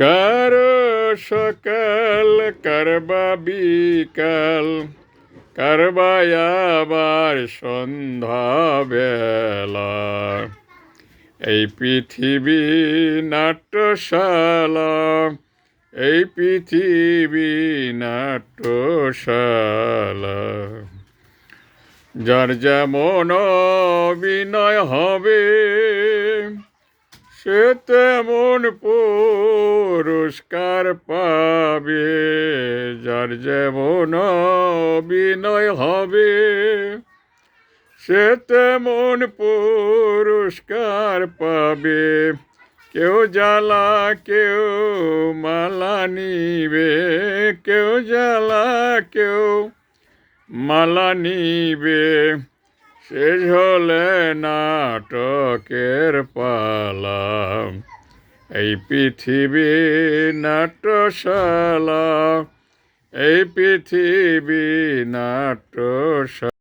কারো সকাল কারবা বিকাল কারবা আবার সন্ধ্যা বেলা। এই পৃথিবী নাট্যশালা, এই পৃথিবী নাট্যশালা। যার যেমন অভিনয় হবে সে তেমন পুরস্কার পাবে। যার যেমন অভিনয় হবে সে তেমন পুরস্কার পাবে। কেউ জ্বালা কেউ মালা নিবে, কেউ জ্বালা কেউ মালা নিবে। শেষ হলে নাটকের পালা। এই পৃথিবী নাট্যশালা, এই পৃথিবী নাট্যশালা।